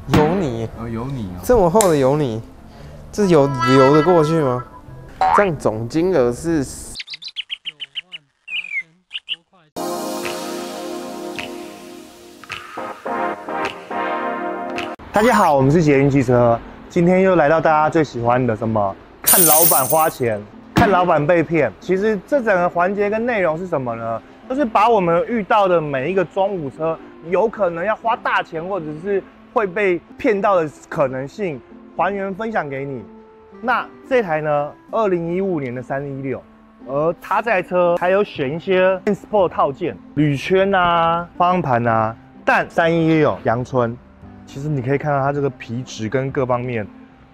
油泥哦，油泥哦，这么厚的油泥，这有流得过去吗？这样总金额是大家好，我们是捷运汽车，今天又来到大家最喜欢的什么？看老板花钱，看老板被骗。其实这整个环节跟内容是什么呢？就是把我们遇到的每一个中古车，有可能要花大钱，或者是会被骗到的可能性，还原分享给你。那这台呢，2015年的316，而它这台车还有选一些 Sport 套件，铝圈啊、方向盘啊，但316阳春。其实你可以看到它这个皮质跟各方面，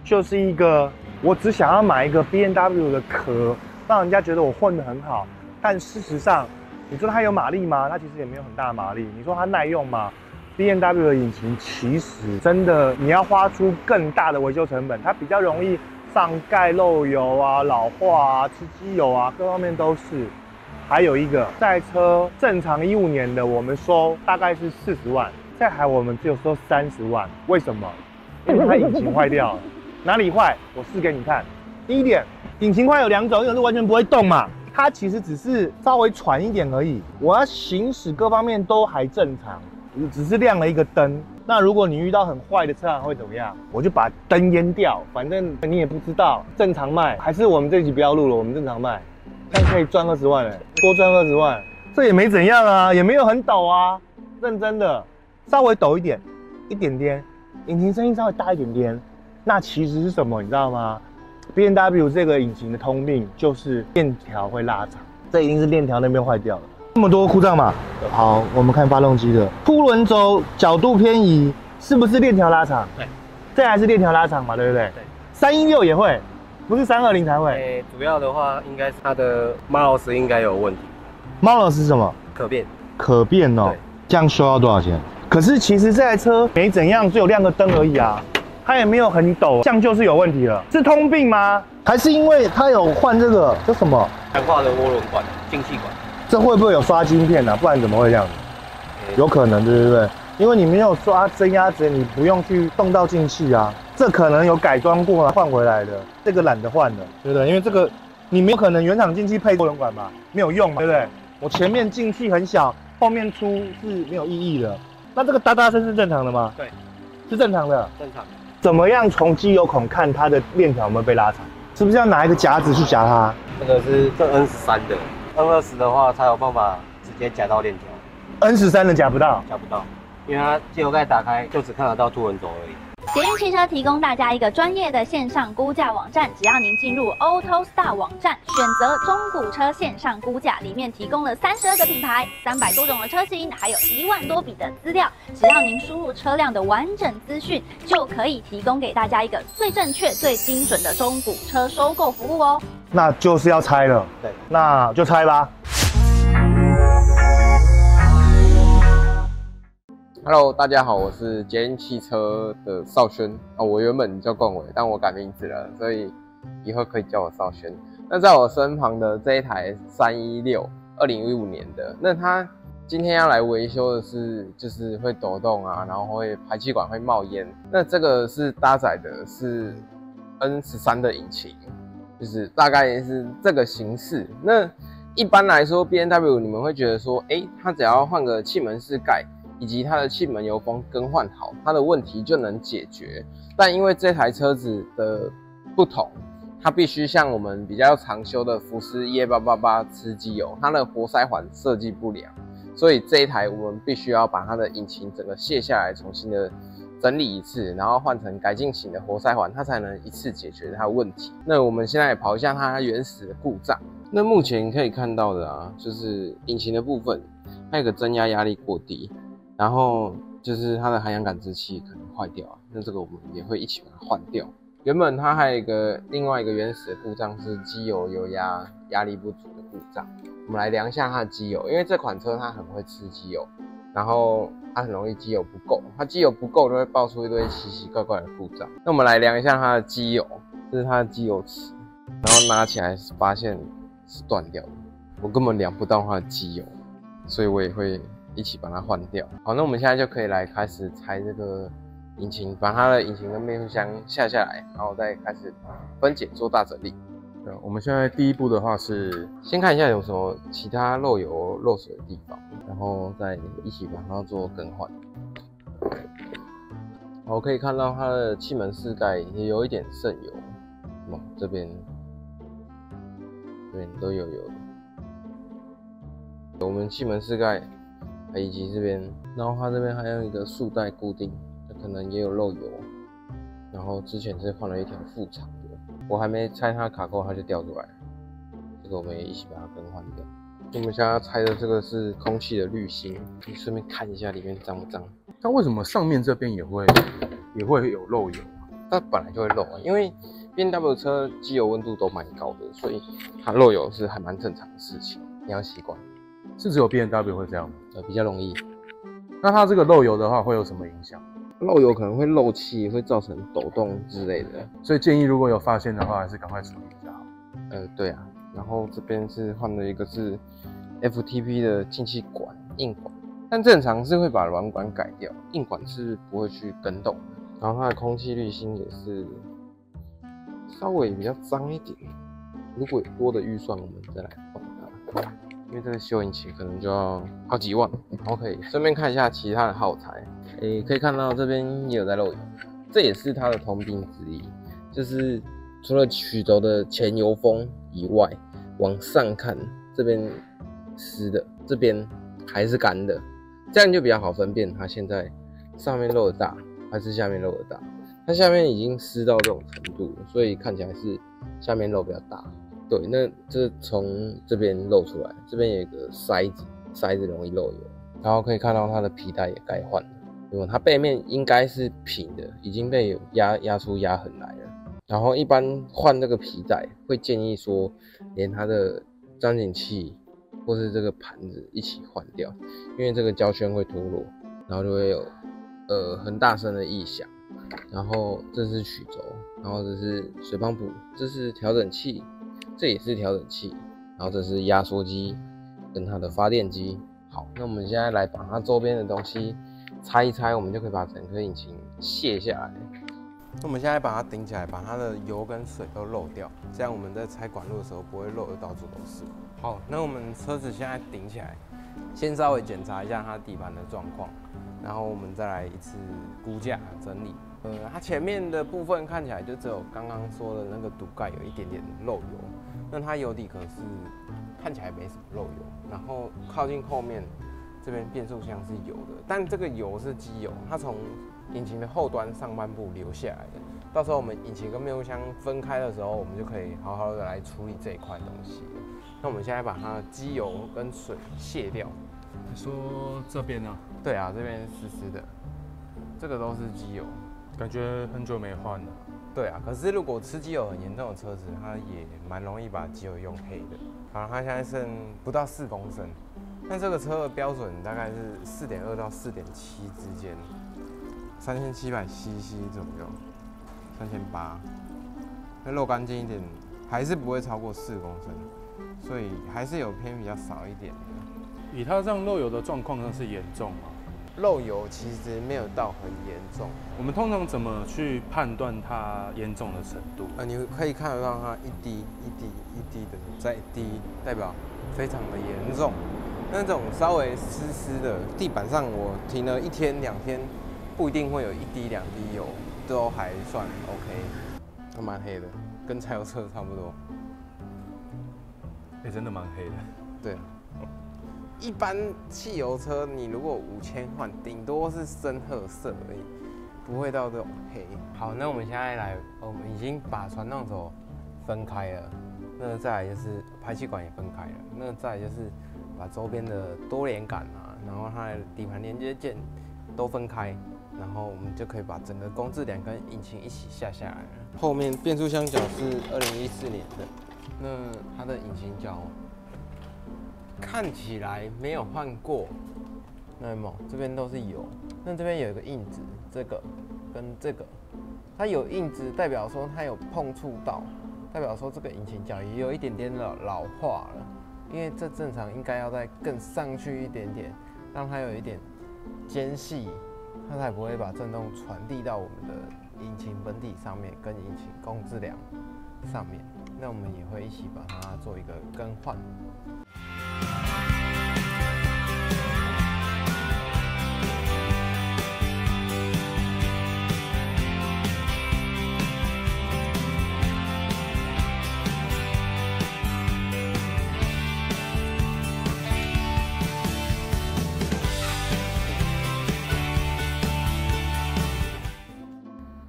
就是一个我只想要买一个 BMW 的壳，让人家觉得我混得很好。但事实上，你说它有马力吗？它其实也没有很大的马力。你说它耐用吗？ BMW 的引擎其实真的你要花出更大的维修成本，它比较容易上盖漏油啊、老化啊、吃机油啊，各方面都是。还有一个，这台车正常15年的，我们收大概是40万。这台我们只有收30万，为什么？因为它引擎坏掉了。哪里坏？我试给你看。第一点，引擎坏有2种，一种是完全不会动嘛，它其实只是稍微喘一点而已。我要行驶各方面都还正常，只是亮了一个灯。那如果你遇到很坏的车行会怎么样？我就把灯阉掉，反正你也不知道，正常卖。还是我们这集不要录了，我们正常卖，这样可以赚20万多赚20万，这也没怎样啊，也没有很陡啊，认真的。稍微陡一点，一点点，引擎声音稍微大一点点，那其实是什么？你知道吗 ？BMW 这个引擎的通病就是链条会拉长，这一定是链条那边坏掉了。这么多故障嘛，好，我们看发动机的凸轮轴角度偏移，是不是链条拉长？对，这还是链条拉长嘛，对不对？对。316也会，不是320才会。主要的话应该是它的 mouse 应该有问题。mouse 是什么？可变。可变哦。这样修要多少钱？可是其实这台车没怎样，只有亮个灯而已啊，它也没有很陡，这样就是有问题了。是通病吗？还是因为它有换这个叫什么强化的涡轮管、进气管？这会不会有刷晶片啊？不然怎么会这样子？有可能，对不对？因为你没有刷增压值，你不用去动到进气啊。这可能有改装过换回来的，这个懒得换的，对不对？因为这个你没有可能原厂进气配涡轮管吧，没有用嘛，对不对？我前面进气很小，后面出是没有意义的。那这个哒哒声是正常的吗？对，是正常的。正常。怎么样从机油孔看它的链条有没有被拉长？是不是要拿一个夹子去夹它？这个是N13的，N20的话才有办法直接夹到链条。N13的夹不到，夹不到，因为它机油盖打开就只看得到凸轮轴而已。捷运汽车提供大家一个专业的线上估价网站，只要您进入 AutoStar 网站，选择中古车线上估价，里面提供了32个品牌、300多种的车型，还有1万多笔的资料。只要您输入车辆的完整资讯，就可以提供给大家一个最正确、最精准的中古车收购服务哦。那就是要拆了，对，那就拆吧。Hello， 大家好，我是捷运汽车的少轩哦。我原本叫冠伟，但我改名字了，所以以后可以叫我少轩。那在我身旁的这一台316 2015年的，那它今天要来维修的是，就是会抖动啊，然后会排气管会冒烟。那这个是搭载的是 N13的引擎，就是大概是这个形式。那一般来说 ，BMW 你们会觉得说，它只要换个气门室盖，以及它的气门油封更换好，它的问题就能解决。但因为这台车子的不同，它必须像我们比较常修的福斯 EA888吃机油，它的活塞环设计不良，所以这一台我们必须要把它的引擎整个卸下来，重新的整理一次，然后换成改进型的活塞环，它才能一次解决它的问题。那我们现在也跑一下它原始的故障。那目前可以看到的啊，就是引擎的部分，它有个增压压力过低。然后就是它的含氧感知器可能坏掉，那这个我们也会一起把它换掉。原本它还有另外一个原始的故障是机油油压压力不足的故障。我们来量一下它的机油，因为这款车它很会吃机油，然后它很容易机油不够，它机油不够就会爆出一堆奇奇怪怪的故障。那我们来量一下它的机油，这是它的机油尺，然后拿起来发现是断掉的，我根本量不到它的机油，所以我也会一起把它换掉。好，那我们现在就可以来开始拆这个引擎，把它的引擎跟变速箱下来，然后再开始分解做大整理。对，我们现在第一步的话是先看一下有什么其他漏油漏水的地方，然后再一起把它做更换。我可以看到它的气门室盖也有一点渗油，这边都有油的。我们气门室盖以及这边，然后它这边还有一个束带固定，可能也有漏油。然后之前是换了一条副厂的，我还没拆它卡扣，它就掉出来了。这个我们也一起把它更换掉。我们现在拆的这个是空气的滤芯，你顺便看一下里面脏不脏。那为什么上面这边也会有漏油？它本来就会漏啊，因为 BMW 车机油温度都蛮高的，所以它漏油是还蛮正常的事情，你要习惯。是只有 BMW 会这样吗？比较容易。那它这个漏油的话会有什么影响？漏油可能会漏气，会造成抖动之类的，所以建议如果有发现的话，还是赶快处理比较好。对啊。然后这边是换了一个是 FTP 的进气管硬管，但正常是会把软管改掉，硬管是不会去跟动。然后它的空气滤芯也是稍微比较脏一点，如果有多的预算，我们再来换它。因为这个修引擎可能就要好几万。OK， 顺便看一下其他的耗材，可以看到这边也有在漏油，这也是它的通病之一，就是除了曲轴的前油封以外，往上看这边湿的，这边还是干的，这样就比较好分辨它现在上面漏的大还是下面漏的大。它下面已经湿到这种程度了，所以看起来是下面漏比较大。对，那这从这边漏出来，这边有一个塞子容易漏油，然后可以看到它的皮带也该换了，因为它背面应该是平的，已经被压出压痕来了。然后一般换这个皮带会建议说，连它的张紧器或是这个盘子一起换掉，因为这个胶圈会脱落，然后就会有很大声的异响。然后这是曲轴，然后这是水泵浦，这是调整器。这也是调整器，然后这是压缩机跟它的发电机。好，那我们现在来把它周边的东西拆一拆，我们就可以把整颗引擎卸下来。那我们现在把它顶起来，把它的油跟水都漏掉，这样我们在拆管路的时候不会漏得到处都是。好，那我们车子现在顶起来，先稍微检查一下它底盘的状况，然后我们再来一次估价整理。它前面的部分看起来就只有刚刚说的那个堵盖有一点点漏油，那它油底壳是看起来没什么漏油，然后靠近后面这边变速箱是有的，但这个油是机油，它从引擎的后端上半部流下来的。到时候我们引擎跟变速箱分开的时候，我们就可以好好的来处理这一块东西。那我们现在把它的机油跟水卸掉。你说这边呢？对啊，这边湿湿的，这个都是机油。感觉很久没换了。对啊，可是如果吃机油很严重的车子，它也蛮容易把机油用黑的。好，它现在剩不到4公升，但这个车的标准大概是4.2到4.7之间，3700 cc 左右，3800。那漏干净一点，还是不会超过4公升，所以还是有偏比较少一点的。以它这样漏油的状况，那是严重吗？漏油其实没有到很严重。我们通常怎么去判断它严重的程度？你可以看得到它一滴一滴一滴的在滴，代表非常的严重。那种稍微湿湿的地板上，我停了1天2天，不一定会有1滴2滴油，都还算 OK。它蛮黑的，跟柴油车差不多。真的蛮黑的。对。一般汽油车，你如果5000换，顶多是深褐色而已，不会到这种黑。好，那我们现在来，我们已经把传动轴分开了，那再来就是排气管也分开了，那再来就是把周边的多连杆啊，然后它的底盘连接件都分开，然后我们就可以把整个工字梁跟引擎一起下来了。后面变速箱角是2014年的，那它的引擎角看起来没有换过，那有没有？这边都是油，那这边有一个印子，这个跟这个，它有印子代表说它有碰触到，代表说这个引擎角也有一点点老化了，因为这正常应该要再更上去一点点，让它有一点间隙，它才不会把震动传递到我们的引擎本体上面跟引擎控制梁上面。那我们也会一起把它做一个更换。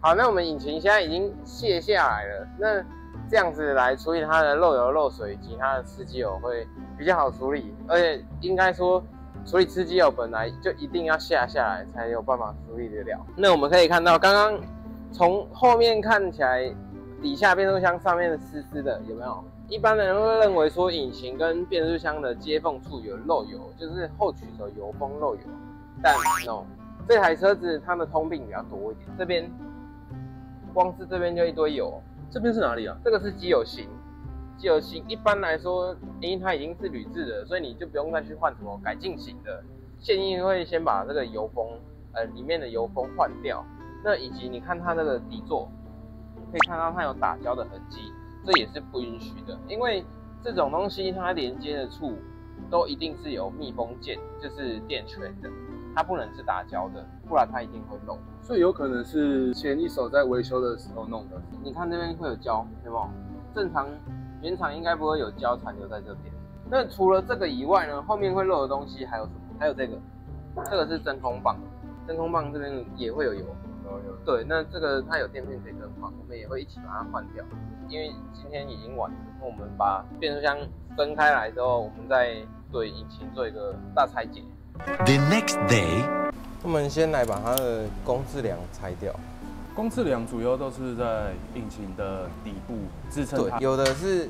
好，那我们引擎现在已经卸下来了，那这样子来处理它的漏油、漏水以及它的吃机油会比较好处理，而且应该说处理吃机油本来就一定要下来才有办法处理得了。那我们可以看到，刚刚从后面看起来，底下变速箱上面的湿湿的，有没有？一般人会认为说引擎跟变速箱的接缝处有漏油，就是后曲轴油封漏油，但 no， 这台车子它的通病比较多一点，这边。光是这边就一堆油，这边是哪里啊？这个是机油芯，机油芯一般来说，因为它已经是铝制的，所以你就不用再去换什么改进型的。现役会先把这个油封，里面的油封换掉。那以及你看它这个底座，可以看到它有打胶的痕迹，这也是不允许的，因为这种东西它连接的处都一定是有密封件，就是电圈的。它不能是打胶的，不然它一定会漏。所以有可能是前一手在维修的时候弄的。你看这边会有胶，有没有？正常原厂应该不会有胶残留在这边。那除了这个以外呢，后面会漏的东西还有什么？还有这个是真空棒，真空棒这边也会有油。有。对，那这个它有垫片可以更换，我们也会一起把它换掉。因为今天已经晚了，那我们把变速箱分开来之后，我们再对引擎做一个大拆解。The next day， 我们先来把它的公制梁拆掉。公制梁主要都是在引擎的底部支撑它。对，有的是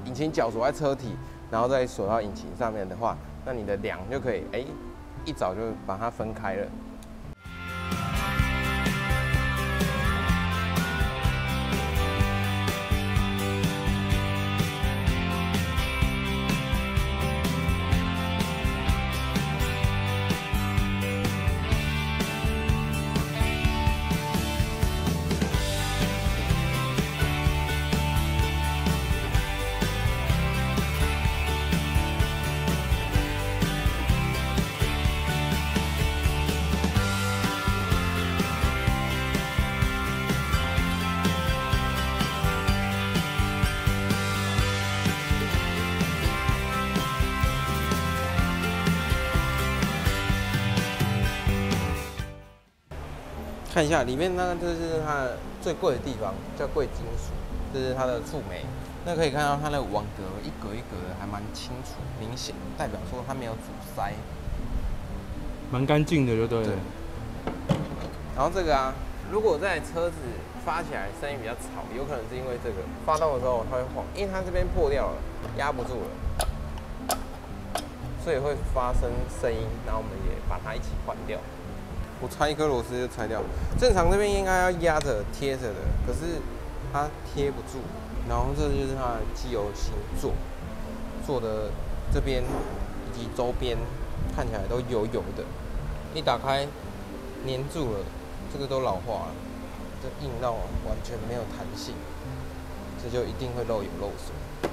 引擎脚锁在车体，然后再锁到引擎上面的话，那你的梁就可以一早就把它分开了。看一下里面那个，这是它最贵的地方，叫贵金属，这是它的触媒。那可以看到它的网格一格一格的，还蛮清楚明显，代表说它没有阻塞，蛮干净的，就对了。对。然后这个啊，如果这台车子发起来声音比较吵，有可能是因为这个发动的时候它会晃，因为它这边破掉了，压不住了，所以会发生声音。然后我们也把它一起换掉。我拆一颗螺丝就拆掉，正常这边应该要压着贴着的，可是它贴不住。然后这就是它的机油芯做的这边以及周边看起来都油油的，一打开粘住了，这个都老化了，这硬到完全没有弹性，这就一定会漏油漏水。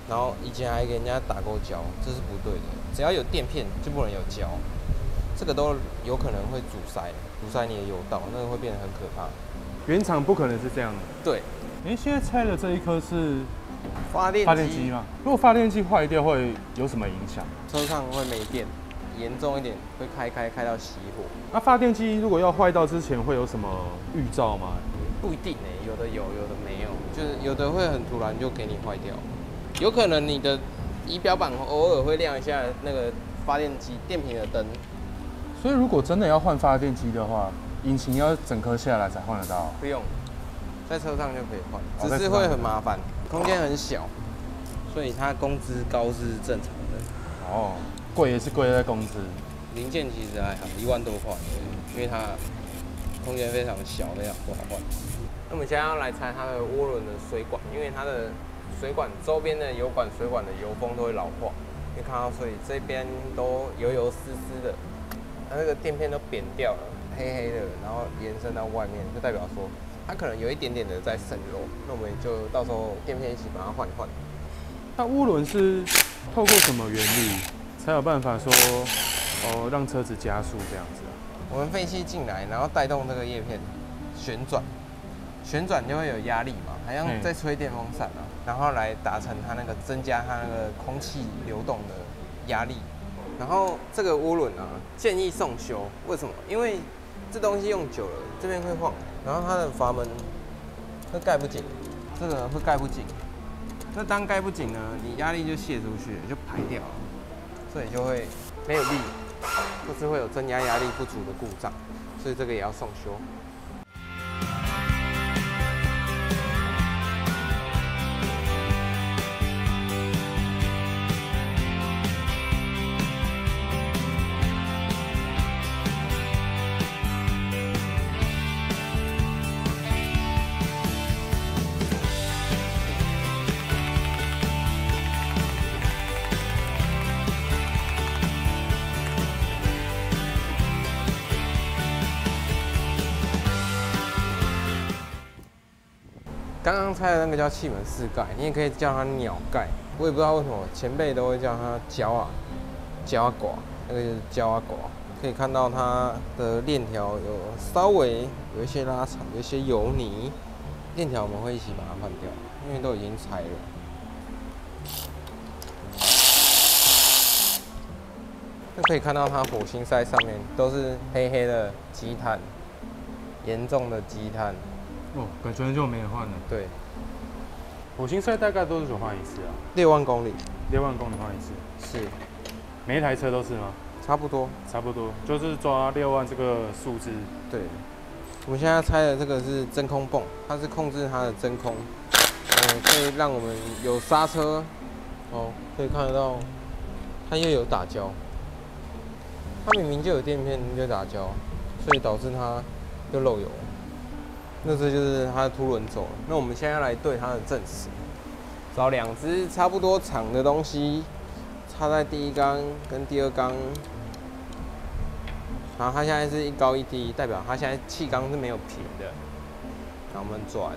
然后以前还给人家打过胶，这是不对的，只要有垫片就不能有胶。这个都有可能会阻塞你的油道，那个会变得很可怕。原厂不可能是这样的。对，现在拆的这一颗是发电机吗？如果发电机坏掉会有什么影响？车上会没电，严重一点会开到熄火。那发电机如果要坏到之前会有什么预兆吗？不一定有的有，有的没有，就是有的会很突然就给你坏掉，有可能你的仪表板偶尔会亮一下那个发电机电瓶的灯。所以如果真的要换发电机的话，引擎要整颗下来才换得到？不用，在车上就可以换，只是会很麻烦，空间很小，所以它工资高是正常的。哦，贵也是贵在工资，零件其实还好，1万多块，因为它空间非常小，非常不好换。那我们现在要来拆它的涡轮的水管，因为它的水管周边的油管、水管的油封都会老化，你看到，所以这边都油湿湿的。它那个垫片都扁掉了，黑黑的，然后延伸到外面，就代表说它可能有一点点的在渗漏。那我们就到时候垫片一起把它换一换。那涡轮是透过什么原理才有办法说让车子加速这样子啊？我们废气进来，然后带动这个叶片旋转，旋转就会有压力嘛，好像在吹电风扇啊，然后来达成它那个增加它那个空气流动的压力。然后这个涡轮啊，建议送修，为什么？因为这东西用久了，这边会晃，然后它的阀门会盖不紧，这个会盖不紧。那当盖不紧呢，你压力就泄出去了，就排掉了，所以就会没有力，或是会有增压压力不足的故障，所以这个也要送修。刚刚拆的那个叫气门室盖，你也可以叫它鸟盖。我也不知道为什么前辈都会叫它胶啊寡，那个就是胶啊寡。可以看到它的链条有稍微有一些拉长，有一些油泥。链条我们会一起把它换掉，因为都已经拆了。就可以看到它火星塞上面都是黑黑的积碳，严重的积碳。哦，感觉很久没人换了。对，火星塞大概多久换一次啊6万公里。6万公里换一次。是，每一台车都是吗？差不多，差不多，就是抓6万这个数字。对，我们现在拆的这个是真空泵，它是控制它的真空，可以让我们有刹车，可以看得到，它又有打胶，它明明就有垫片就打胶，所以导致它又漏油。那这就是它的凸轮轴了。那我们现在来对它的正时，找2只差不多长的东西，插在第一缸跟第二缸。然后它现在是一高一低，代表它现在气缸是没有平的。然后我们转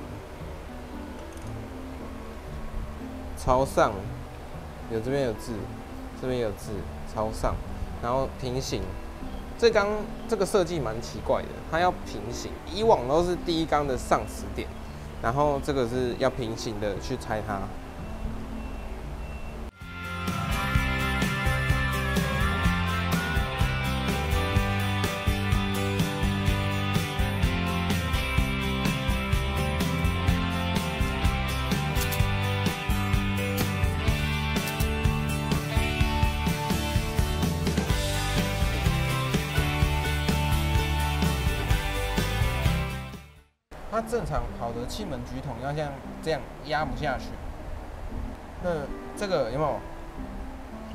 朝上，这边有字，这边有字，朝上，然后平行。这缸这个设计蛮奇怪的，它要平行，以往都是第一缸的上10点，然后这个是要平行的去拆它。它正常跑的气门举筒要像这样压不下去，那这个有没有？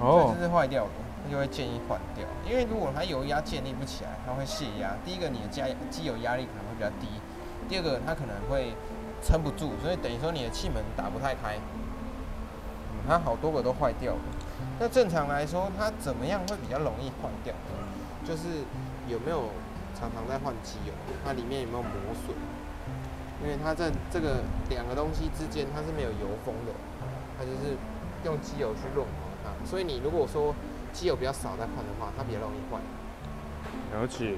哦，这是坏掉的，那就会建议换掉。因为如果它油压建立不起来，它会泄压。第一个，你的机油压力可能会比较低；第二个，它可能会撑不住，所以等于说你的气门打不太开。它好多个都坏掉了。那正常来说，它怎么样会比较容易换掉呢？就是有没有常常在换机油，它里面有没有磨损？因为它在这个2个东西之间，它是没有油封的，它就是用机油去润滑它。所以你如果说机油比较少再换的话，它比较容易坏。了解。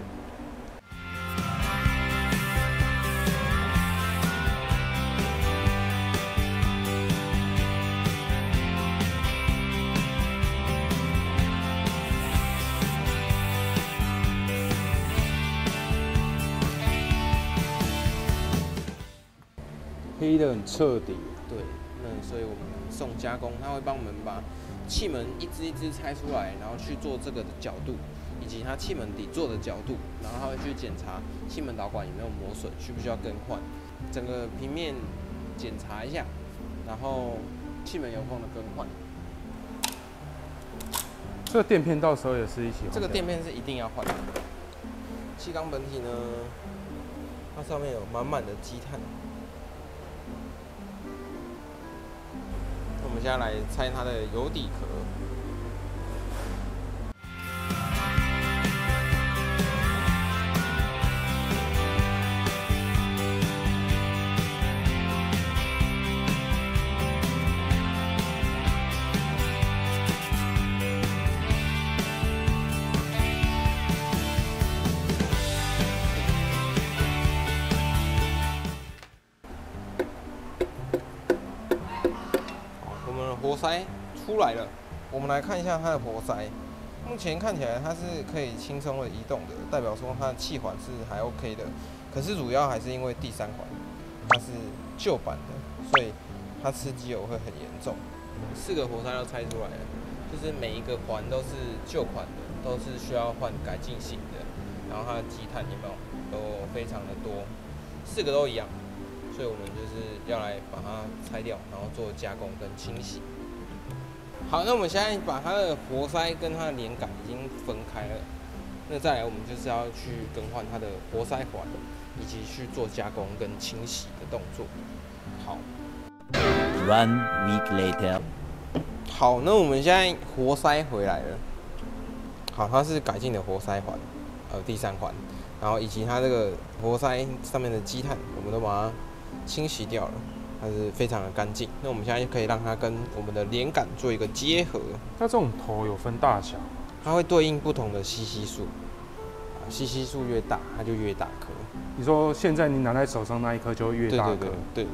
黑的很彻底。对，那所以我们送加工，他会帮我们把气门一只一只拆出来，然后去做这个的角度，以及它气门底座的角度，然后他会去检查气门导管有没有磨损，需不需要更换，整个平面检查一下，然后气门油封的更换。这个垫片到时候也是一起换。这个垫片是一定要换的。气缸本体呢，它上面有满满的积碳。我们现在来拆它的油底壳。活塞出来了，我们来看一下它的活塞。目前看起来它是可以轻松的移动的，代表说它的气环是还 OK 的。可是主要还是因为第3环它是旧版的，所以它吃机油会很严重。4个活塞都拆出来了，就是每一个环都是旧款的，都是需要换改进型的。然后它的积碳有没有都非常的多，4个都一样，所以我们就是要来把它拆掉，然后做加工跟清洗。好，那我们现在把它的活塞跟它的连杆已经分开了，那再来我们就是要去更换它的活塞环，以及去做加工跟清洗的动作。好。1 week later. 好，那我们现在活塞回来了。好，它是改进的活塞环，第3环，然后以及它这个活塞上面的积碳，我们都把它清洗掉了，它是非常的干净。那我们现在就可以让它跟我们的连杆做一个结合。它这种头有分大小，它会对应不同的CC数，CC数越大，它就越大颗。你说现在你拿在手上那一颗就会越大颗？对的。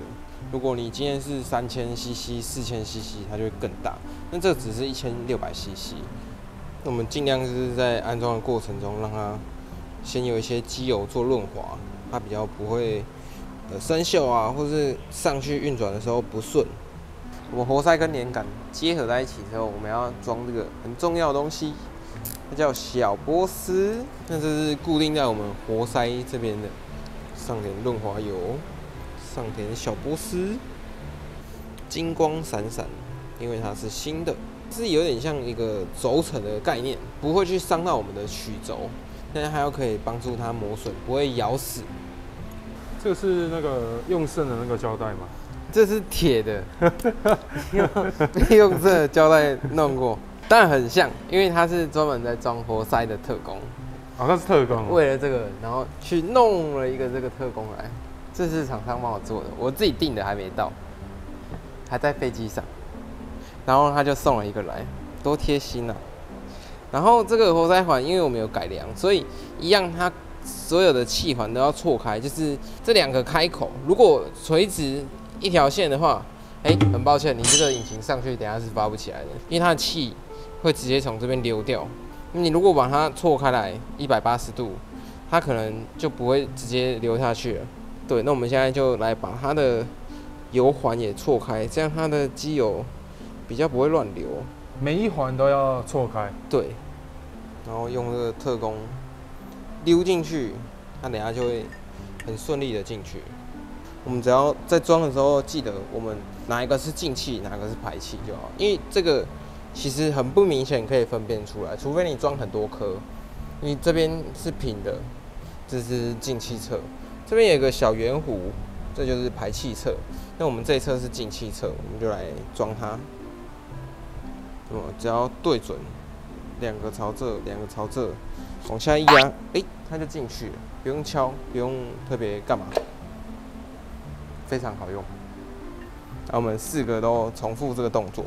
如果你今天是3000 CC、4000 CC， 它就会更大。那这只是1600 CC。那我们尽量就是在安装的过程中，让它先有一些机油做润滑，它比较不会生锈啊，或是上去运转的时候不顺。我们活塞跟连杆结合在一起之后，我们要装这个很重要的东西，它叫小波丝。那这是固定在我们活塞这边的，上点润滑油，上点小波丝，金光闪闪，因为它是新的。是有点像一个轴承的概念，不会去伤到我们的曲轴，但是还要可以帮助它磨损，不会咬死。这是那个用剩的那个胶带吗？这是铁的，用这个胶带弄过，但很像，因为它是专门在装活塞的特工。哦，那是特工。为了这个，然后去弄了一个这个特工来，这是厂商帮我做的，我自己订的还没到，还在飞机上。然后他就送了一个来，多贴心啊！然后这个活塞环，因为我们有改良，所以一样，它所有的气环都要错开，就是这2个开口，如果垂直一条线的话，很抱歉，你这个引擎上去等一下是发不起来的，因为它的气会直接从这边流掉。你如果把它错开来180度，它可能就不会直接流下去了。对，那我们现在就来把它的油环也错开，这样它的机油比较不会乱流，每一环都要错开。对，然后用这个特工溜进去，它等下就会很顺利的进去。我们只要在装的时候记得，我们哪一个是进气，哪个是排气就好，因为这个其实很不明显可以分辨出来，除非你装很多颗。因为这边是平的，这是进气侧，这边有个小圆弧，这就是排气侧。那我们这一侧是进气侧，我们就来装它。只要对准，2个朝这，2个朝这，往下一压，它就进去了，不用敲，不用特别干嘛，非常好用。那我们4个都重复这个动作。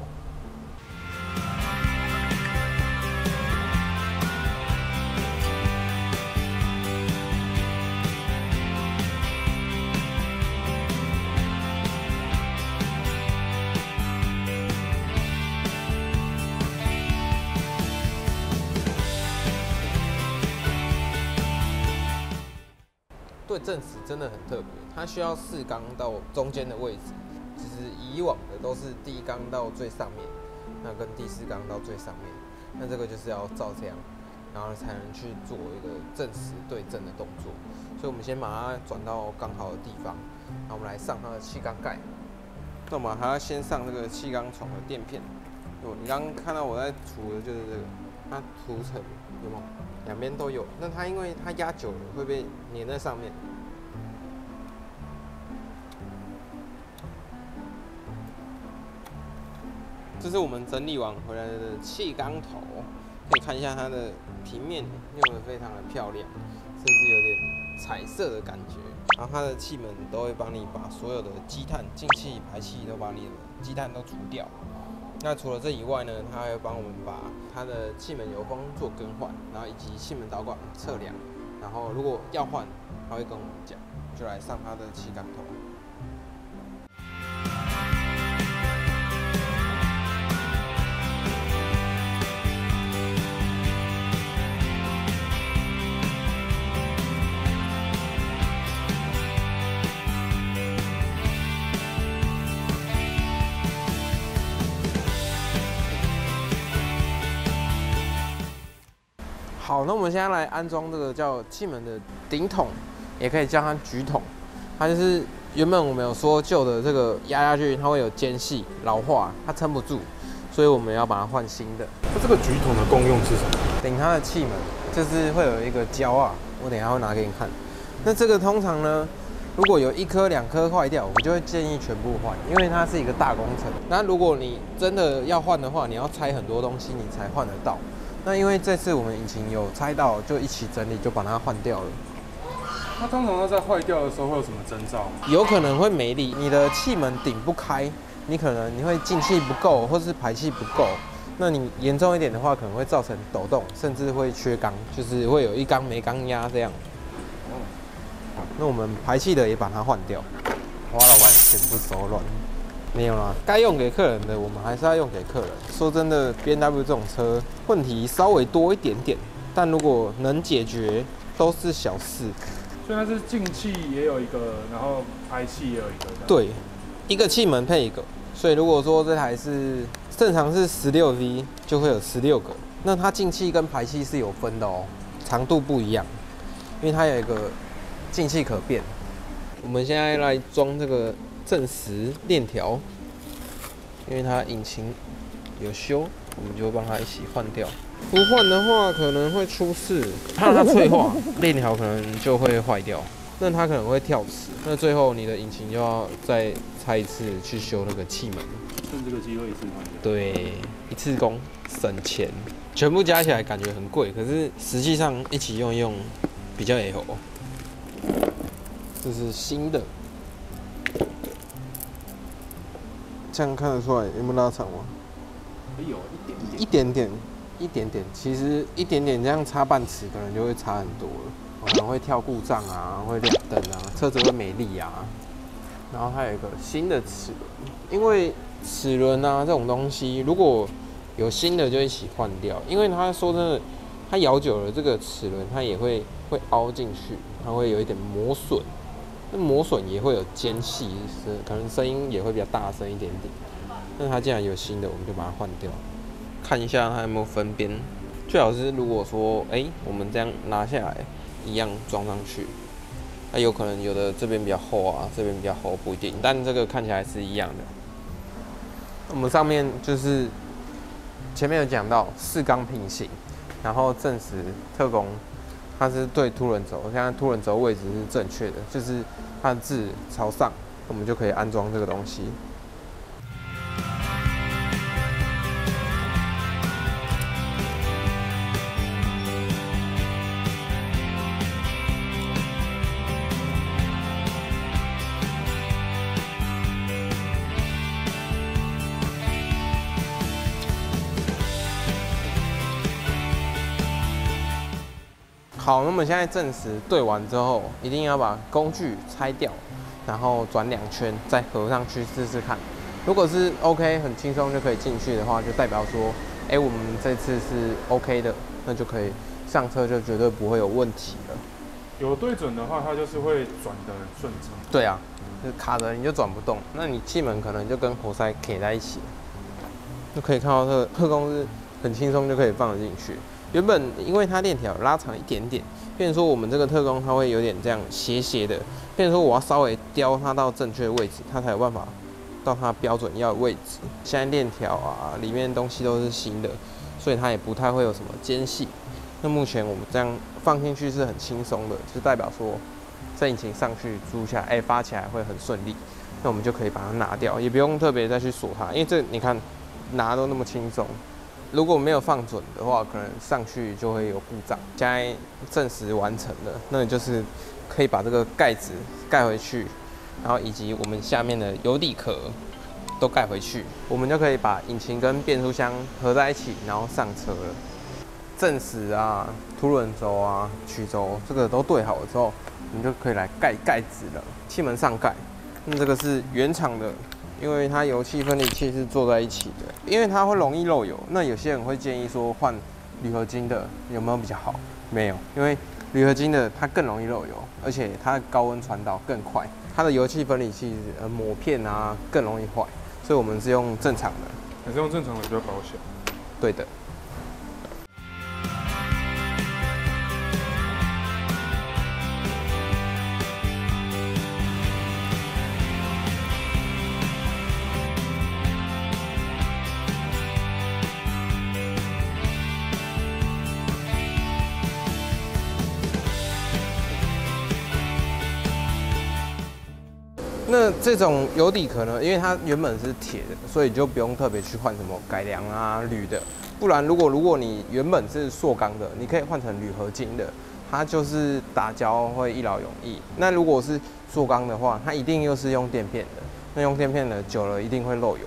对正时真的很特别，它需要4缸到中间的位置。其实以往的都是第1缸到最上面，那跟第4缸到最上面，那这个就是要照这样，然后才能去做一个正时对正的动作。所以我们先把它转到刚好的地方，然后我们来上它的气缸盖。那我们还要先上这个气缸床的垫片。你刚刚看到我在除的就是这个，它涂层有没有？2边都有。那它因为它压久了会被粘在上面。这是我们整理完回来的气缸头，可以看一下它的平面用得非常的漂亮，甚至有点彩色的感觉。然后它的气门都会帮你把所有的积碳、进气、排气都把你的积碳都除掉。那除了这以外呢，它还会帮我们把它的气门油封做更换，然后以及气门导管测量。然后如果要换，它会跟我们讲，就来上它的气缸头。好，那我们现在来安装这个叫气门的顶筒，也可以叫它举筒。它就是原本我们有说旧的这个压下去，它会有间隙老化，它撑不住，所以我们要把它换新的。那这个举筒的功用是什么？顶它的气门就是会有一个胶啊，我等一下会拿给你看。那这个通常呢，如果有1颗2颗坏掉，我就会建议全部换，因为它是一个大工程。那如果你真的要换的话，你要拆很多东西，你才换得到。那因为这次我们引擎有拆到，就一起整理，就把它换掉了。它通常在坏掉的时候会有什么征兆吗？有可能会没力，你的气门顶不开，你会进气不够，或是排气不够。那你严重一点的话，可能会造成抖动，甚至会缺缸，就是会有一缸没缸压这样。那我们排气的也把它换掉，花了完全不手软。没有啦，该用给客人的我们还是要用给客人。说真的 ，BMW 这种车问题稍微多一点点，但如果能解决，都是小事。所以它是进气也有一个，然后排气也有一个。对，一个气门配一个。所以如果说这台是正常是16V，就会有16个。那它进气跟排气是有分的哦，长度不一样，因为它有一个进气可变。我们现在来装这个正时链条，因为它引擎有修，我们就帮它一起换掉。不换的话可能会出事，怕它脆化，链条可能就会坏掉，那它可能会跳齿，那最后你的引擎就要再拆一次去修那个气门。趁这个机会一次换掉。对，一次工省钱，全部加起来感觉很贵，可是实际上一起用一用比较也好。这是新的，这样看得出来有没有拉长吗？有一点点，其实一点点这样差半尺，可能就会差很多了。可能会跳故障啊，会亮灯啊，车子会没力啊。然后还有一个新的齿轮，因为齿轮啊这种东西，如果有新的就一起换掉，因为他说真的，它咬久了这个齿轮它也会凹进去，它会有一点磨损。那磨损也会有间隙，可能声音也会比较大声一点点。那它既然有新的，我们就把它换掉，看一下它有没有分边。最好是如果说，我们这样拿下来，一样装上去，那有可能有的这边比较厚啊，这边比较厚不一定，但这个看起来是一样的。我们上面就是前面有讲到4缸平行，然后正时特工。它是对凸轮轴，现在凸轮轴位置是正确的，就是它的字朝上，我们就可以安装这个东西。好，那么现在正时对完之后，一定要把工具拆掉，然后转2圈，再合上去试试看。如果是 OK， 很轻松就可以进去的话，就代表说，我们这次是 OK 的，那就可以上车，就绝对不会有问题了。有对准的话，它就是会转得很顺畅。对啊，就是卡着你就转不动，那你气门可能就跟活塞卡在一起，就可以看到这个特工是很轻松就可以放得进去。原本因为它链条拉长一点点，变成说我们这个特工它会有点这样斜斜的，变成说我要稍微雕它到正确的位置，它才有办法到它标准要的位置。现在链条啊里面东西都是新的，所以它也不太会有什么间隙。那目前我们这样放进去是很轻松的，就代表说这引擎上去租下来，发起来会很顺利。那我们就可以把它拿掉，也不用特别再去锁它，因为这你看拿都那么轻松。如果没有放准的话，可能上去就会有故障。现在正时完成了，那就是可以把这个盖子盖回去，然后以及我们下面的油底壳都盖回去，我们就可以把引擎跟变速箱合在一起，然后上车了。正时啊、凸轮轴啊、曲轴这个都对好了之后，我们就可以来盖盖子了。气门上盖，那这个是原厂的。因为它油气分离器是做在一起的，因为它会容易漏油。那有些人会建议说换铝合金的有没有比较好？没有，因为铝合金的它更容易漏油，而且它的高温传导更快，它的油气分离器膜片啊更容易坏，所以我们是用正常的。还是用正常的比较保险。对的。那这种油底壳呢，因为它原本是铁的，所以就不用特别去换什么改良啊铝的。不然如果你原本是塑钢的，你可以换成铝合金的，它就是打胶会一劳永逸。那如果是塑钢的话，它一定又是用垫片的，那用垫片的久了一定会漏油。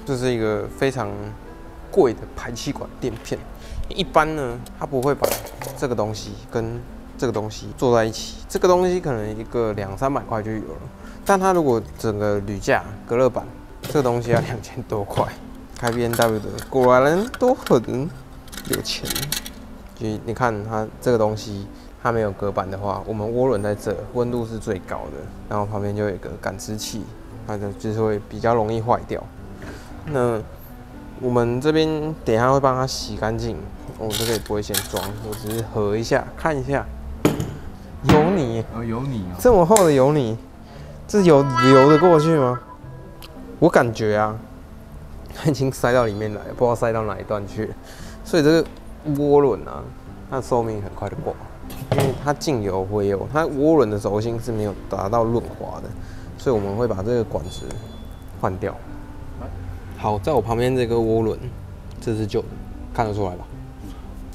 这是一个非常贵的排气管垫片。一般呢，它不会把这个东西跟这个东西做在一起。这个东西可能一个200-300块就有了，但它如果整个铝架、隔热板，这个东西要2000多块。开 BMW 的果然都很有钱。就你看它这个东西，它没有隔板的话，我们涡轮在这，温度是最高的，然后旁边就有一个感知器，它就是会比较容易坏掉。那我们这边等一下会帮它洗干净，我这个也不会先装，我只是合一下看一下。油泥哦，有你哦，这么厚的油泥，这油流得过去吗？我感觉啊，它已经塞到里面来，不知道塞到哪一段去。所以这个涡轮啊，它的寿命很快就过，因为它进油回油，它涡轮的轴心是没有达到润滑的，所以我们会把这个管子换掉。好，在我旁边这个涡轮，这是旧的，看得出来吧？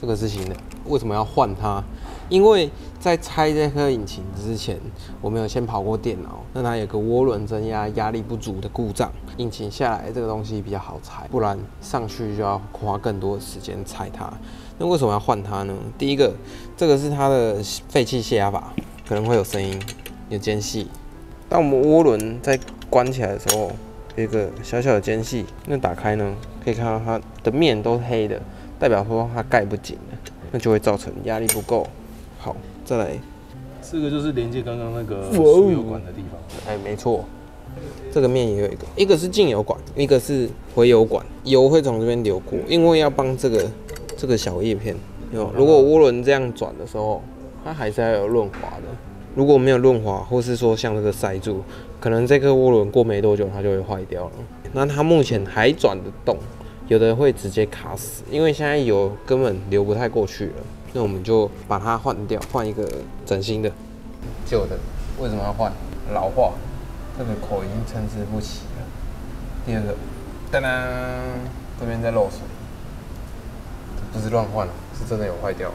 这个是新的。为什么要换它？因为在拆这颗引擎之前，我们有先跑过电脑，那它有个涡轮增压压力不足的故障，引擎下来这个东西比较好拆，不然上去就要花更多的时间拆它。那为什么要换它呢？第一个，这个是它的废气泄压阀，可能会有声音，有间隙。当我们涡轮在关起来的时候，有一个小小的间隙，那打开呢，可以看到它的面都是黑的，代表说它盖不紧了，那就会造成压力不够。好，再来，这个就是连接刚刚那个输油管的地方。哎，没错，这个面也有一个是进油管，一个是回油管，油会从这边流过，因为要帮这个小叶片，如果涡轮这样转的时候，它还是要有润滑的。如果没有润滑，或是说像这个塞住，可能这颗涡轮过没多久它就会坏掉了。那它目前还转得动，有的会直接卡死，因为现在油根本流不太过去了。那我们就把它换掉，换一个整新的。旧的为什么要换？老化，这个口已经参差不齐了。第二个，当当，这边在漏水，不是乱换了，是真的有坏掉。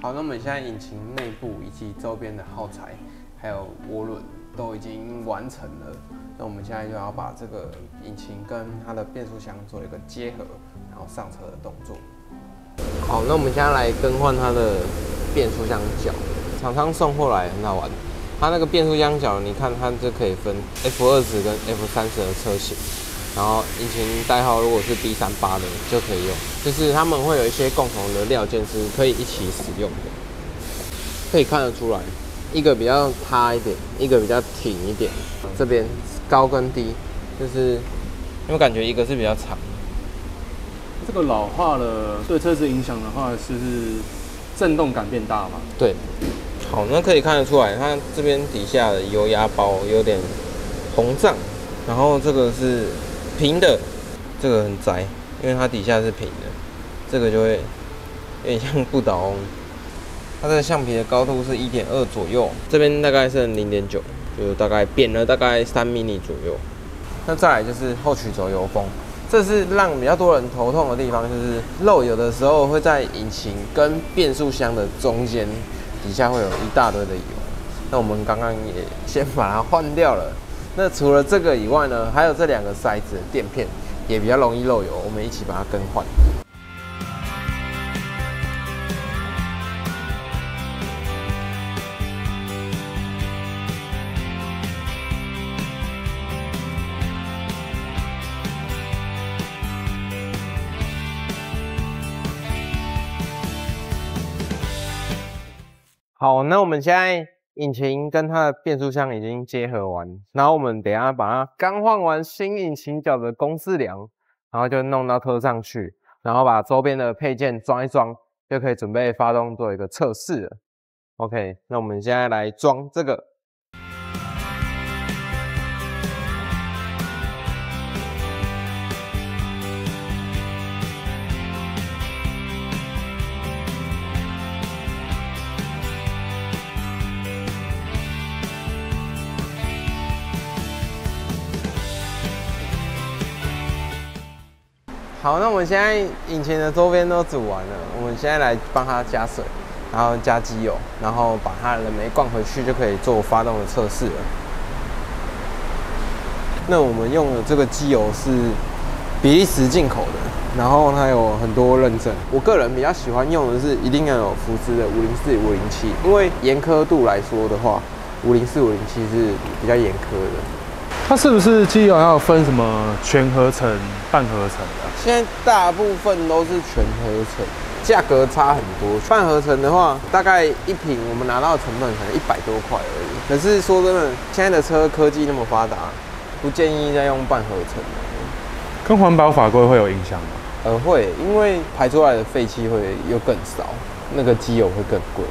好，那我们现在引擎内部以及周边的耗材，还有涡轮都已经完成了。那我们现在就要把这个引擎跟它的变速箱做一个结合，然后上车的动作。好，那我们现在来更换它的变速箱角。厂商送货来很好玩，它那个变速箱角，你看它就可以分 F20跟 F30的车型。然后引擎代号如果是 B38的就可以用，就是他们会有一些共同的料件是可以一起使用的，可以看得出来，一个比较塌一点，一个比较挺一点，这边高跟低，就是有没有感觉一个是比较长？这个老化了，对车子影响的话，是震动感变大嘛？对，好，那可以看得出来，它这边底下的油压包有点膨胀，然后这个是平的，这个很窄，因为它底下是平的，这个就会有点像不倒翁。它这个橡皮的高度是1.2左右，这边大概是0.9，就是大概扁了大概3 mm 左右。那再来就是后曲轴油封，这是让比较多人头痛的地方，就是漏油的时候会在引擎跟变速箱的中间底下会有一大堆的油。那我们刚刚也先把它换掉了。那除了这个以外呢，还有这2个塞子的垫片也比较容易漏油，我们一起把它更换。好，那我们现在引擎跟它的变速箱已经结合完，然后我们等一下把它刚换完新引擎角的公式梁，然后就弄到车上去，然后把周边的配件装一装，就可以准备发动做一个测试了。OK， 那我们现在来装这个。好，那我们现在引擎的周边都煮完了，我们现在来帮它加水，然后加机油，然后把它的煤灌回去，就可以做发动的测试了。那我们用的这个机油是比利时进口的，然后它有很多认证。我个人比较喜欢用的是一定要有福斯的504、507，因为严苛度来说的话，504、507是比较严苛的。它是不是机油要分什么全合成、半合成的？现在大部分都是全合成，价格差很多。半合成的话，大概一瓶我们拿到的成本可能100多块而已。可是说真的，现在的车科技那么发达，不建议再用半合成的。跟环保法规会有影响吗？会，因为排出来的废气会又更少，那个机油会更贵。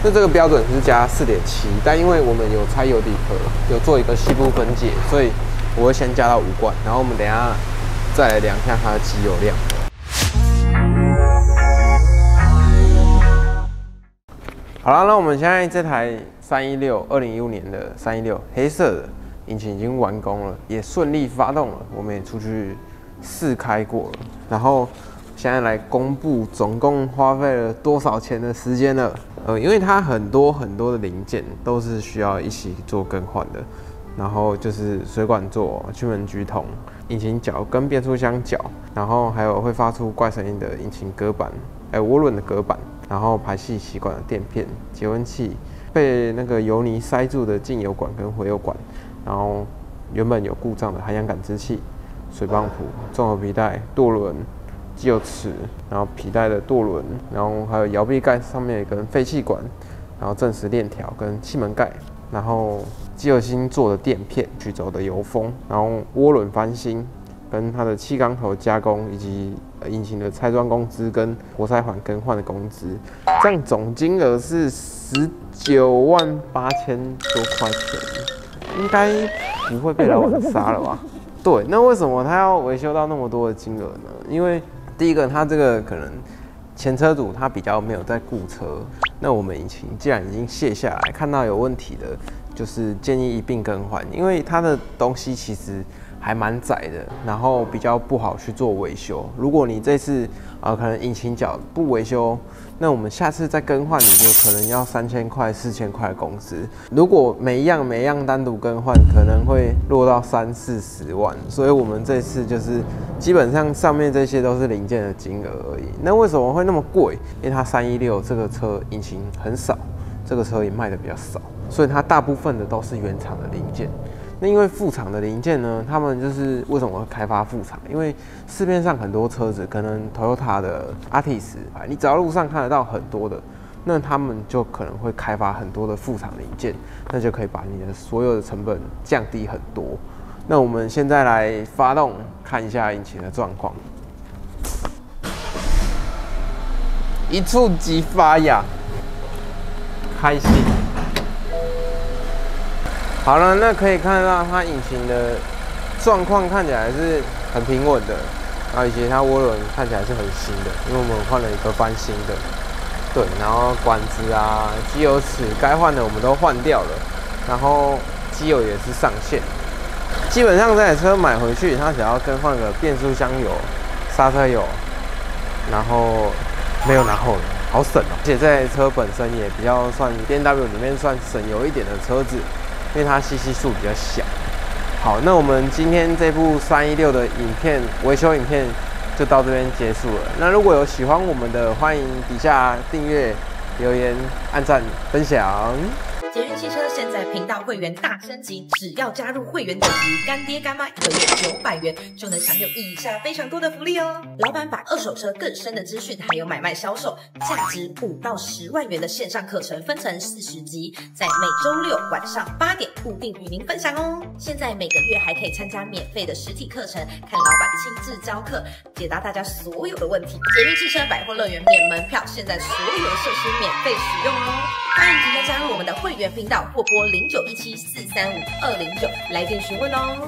那这个标准是加4.7，但因为我们有拆油底壳，有做一个细部分解，所以我会先加到5罐，然后我们等一下再来量一下它的机油量。好了，那我们现在这台316，2015年的316黑色的引擎已经完工了，也顺利发动了，我们也出去试开过了，然后现在来公布总共花费了多少钱的时间了。因为它很多的零件都是需要一起做更换的，然后就是水管座、驱门局筒、引擎角跟变速箱角，然后还有会发出怪声音的引擎隔板，还有涡轮的隔板，然后排气气管的垫片、节温器、被那个油泥塞住的进油管跟回油管，然后原本有故障的含氧感知器、水泵浦、综合皮带、舵轮、机油尺，然后皮带的舵轮，然后还有摇臂盖上面有一根废气管，然后正时链条跟气门盖，然后机油芯做的垫片、曲轴的油封，然后涡轮翻新，跟它的气缸头加工，以及引擎的拆装工资跟活塞环更换的工资，这样总金额是198000多块钱，应该不会被老板杀了吧？对，那为什么他要维修到那么多的金额呢？因为第一个，他这个可能前车主他比较没有在顾车，那我们引擎既然已经卸下来，看到有问题的，就是建议一并更换，因为它的东西其实还蛮窄的，然后比较不好去做维修。如果你这次可能引擎角不维修，那我们下次再更换，你就可能要3000块、4000块的工资。如果每一样单独更换，可能会落到30-40万。所以我们这次就是基本上上面这些都是零件的金额而已。那为什么会那么贵？因为它316这个车引擎很少，这个车也卖的比较少，所以它大部分的都是原厂的零件。那因为副厂的零件呢，他们就是为什么会开发副厂？因为市面上很多车子，可能 Toyota 的 Altis， 你只要路上看得到很多的，那他们就可能会开发很多的副厂零件，那就可以把你的所有的成本降低很多。那我们现在来发动，看一下引擎的状况。一触即发呀，开心。好了，那可以看到它引擎的状况看起来是很平稳的，然后以及它涡轮看起来是很新的，因为我们换了一个翻新的。对，然后管子啊、机油尺该换的我们都换掉了，然后机油也是上线。基本上这台车买回去，它只要更换个变速箱油、刹车油，然后没有拿后轮，好省哦。而且这台车本身也比较算 BMW 里面算省油一点的车子，因为它CC数比较小。好，那我们今天这部316的影片维修影片就到这边结束了。那如果有喜欢我们的，欢迎底下订阅、留言、按赞、分享。捷运汽车现在频道会员大升级，只要加入会员等级，干爹干妈一个月900元就能享有以下非常多的福利哦。老板把二手车更深的资讯，还有买卖销售，价值5到10万元的线上课程分成40集，在每周6晚上8点固定与您分享哦。现在每个月还可以参加免费的实体课程，看老板亲自教课，解答大家所有的问题。捷运汽车百货乐园免门票，现在所有的设施免费使用哦。欢迎直接加入我们的会员频道，或拨0917435209来电询问哦。